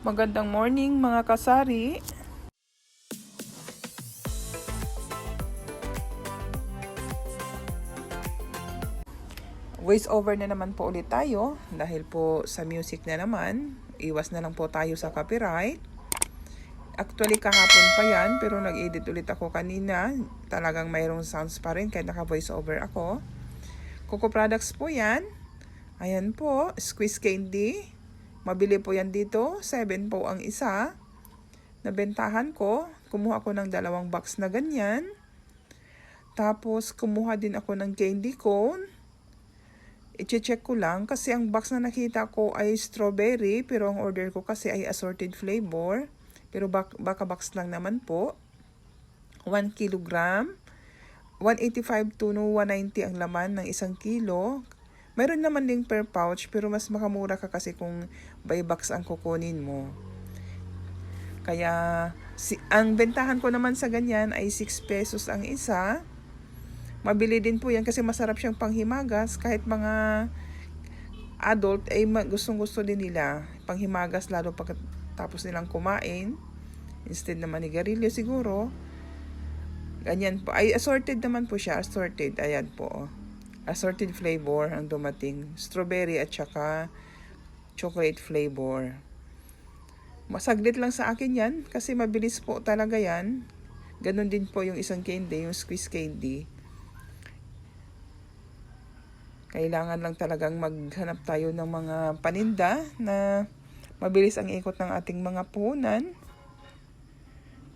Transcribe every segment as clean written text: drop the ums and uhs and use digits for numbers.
Magandang morning mga kasari. Voice over na naman po ulit tayo dahil po sa music na naman. Iwas na lang po tayo sa copyright. Actually kahapon pa yan pero nag-edit ulit ako kanina. Talagang mayroong sounds pa rin kahit naka voice over ako. Coco products po yan. Ayan po, squeeze candy. Mabili po yan dito, 7 po ang isa. Nabentahan ko, kumuha ko ng 2 box na ganyan. Tapos kumuha din ako ng candy cone. I-check ko lang kasi ang box na nakita ko ay strawberry pero ang order ko kasi ay assorted flavor. Pero baka box lang naman po. 1 kilogram. 185 to 190 ang laman ng 1 kilo. Mayroon naman din per pouch pero mas makamura ka kasi kung by box ang kukunin mo. Kaya ang bentahan ko naman sa ganyan ay 6 pesos ang isa. Mabili din po yan kasi masarap siyang panghimagas. Kahit mga adult ay gustong-gusto din nila panghimagas lalo pagkatapos nilang kumain. Instead naman ni garilyo siguro. Ganyan po. Ay assorted naman po siya. Assorted. Ayan po. Assorted flavor ang dumating. Strawberry at saka chocolate flavor. Masaglit lang sa akin yan kasi mabilis po talaga yan. Ganon din po yung isang candy, yung squeeze candy. Kailangan lang talagang maghanap tayo ng mga paninda na mabilis ang ikot ng ating mga puhunan.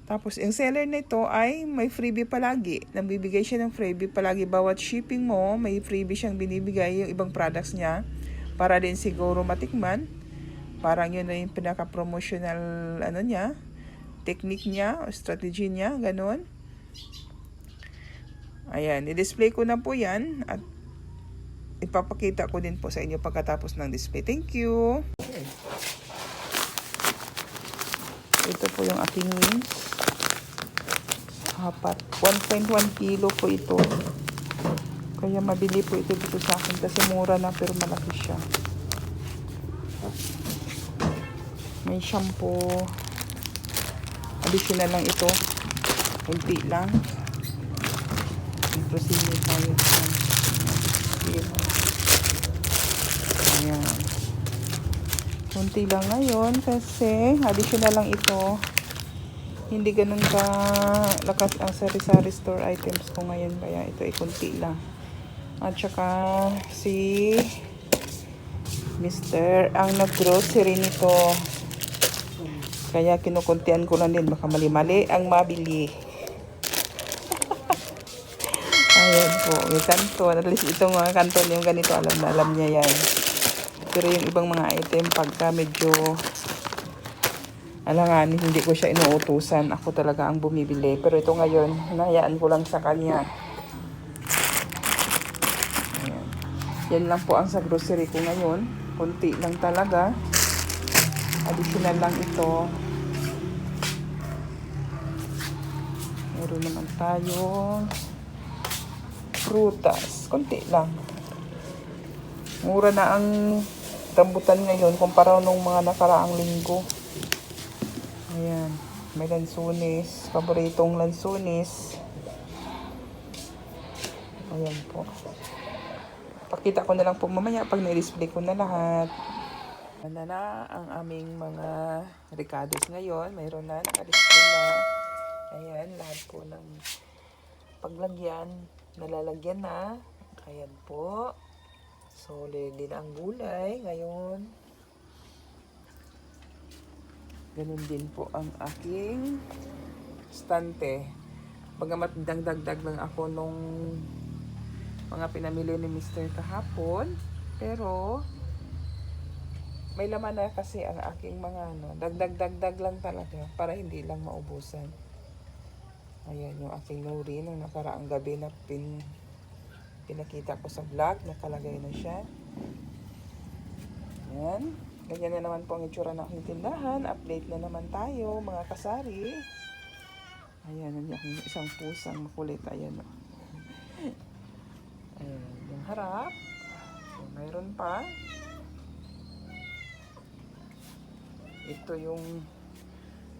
Tapos, yung seller nito ay may freebie palagi. Nagbibigay siya ng freebie palagi. Bawat shipping mo, may freebie siyang binibigay yung ibang products niya. Para din siguro matikman. Parang yun na yung pinaka-promotional niya, technique niya, o strategy niya, ganun. Ayan, i-display ko na po yan. At ipapakita ko din po sa inyo pagkatapos ng display. Thank you! Okay. Ito po yung aking wings. 1.1 kilo po ito. Kaya mabili po ito dito sa akin kasi mura na pero malaki siya. May shampoo. Additional lang ito. Kunti lang. Proceed tayo sa ayan. Kunti lang ngayon kasi additional lang ito. Hindi ganun ka lakas ang sari-sari store items ko ngayon. Kaya ito ay kunti lang. At saka si Mr. ang nag-grocery nito. Kaya kinukuntian ko lang din. Baka mali-mali ang mabili. Ayan po. May kanton. At least itong mga kanton yung ganito. Alam na alam niya yan. Pero yung ibang mga item pagka medyo alangan, hindi ko siya inuutusan. Ako talaga ang bumibili. Pero ito ngayon, hinahayaan ko lang sa kanya. Ayan. Yan lang po ang sa grocery ko ngayon. Kunti lang talaga. Additional lang ito. Meron naman tayo prutas. Kunti lang. Mura na ang rambutan ngayon kumpara nung mga nakaraang linggo. Ayan. May lansunis. Paboritong lansunis. Ayan po. Pakita ko na lang po mamaya pag na-display ko na lahat. Ano na ang aming mga ricados ngayon. Mayroon na. Naka-display na. Ayan. Lahat po ng paglagyan. Nalalagyan na. Ayan po. Solid din ang gulay ngayon. Ganun din po ang aking stante. Bagamat dagdag lang ako nung mga pinamili ni Mr. kahapon. Pero may laman na kasi ang aking mga dagdag lang talaga para hindi lang maubusan. Ayan yung aking nori nung nakaraang gabi na pinakita ko sa vlog. Nakalagay na siya. Ayan. Ganyan na naman po ang itsura ng aking tindahan. Update na naman tayo, mga kasari. Ayan, yung isang pusang makulit. Ayan o. Ayan, yung harap. So, mayroon pa. Ito yung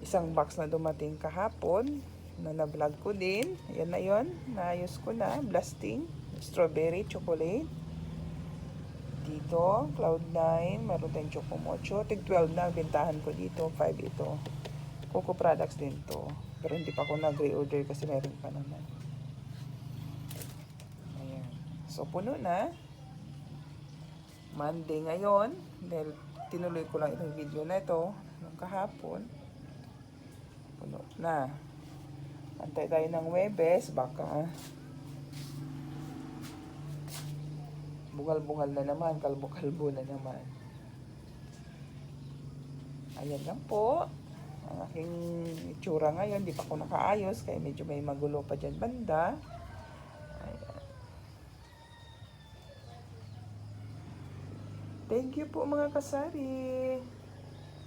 isang box na dumating kahapon na na-vlog ko din. Ayan na yun. Naayos ko na. Blasting. Strawberry, chocolate. Dito, Cloud9. Meron tayong Chocomocho. Tig 12 na. Bintahan ko dito. 5 ito. Coco products din to. Pero hindi pa ako nag-reorder kasi meron pa naman. Ayan. So, puno na. Monday ngayon. Dahil tinuloy ko lang itong video na ito. Nung kahapon. Puno na. Antay tayo ng Webes. Baka bungal-bungal na naman. Kalbo-kalbo na naman. Ayan lang po. Ang aking itsura ngayon. Di pa ako nakaayos. Kaya medyo may magulo pa dyan banda. Ayan. Thank you po mga kasari.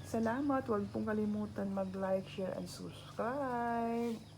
Salamat. Huwag pong kalimutan mag-like, share, and subscribe.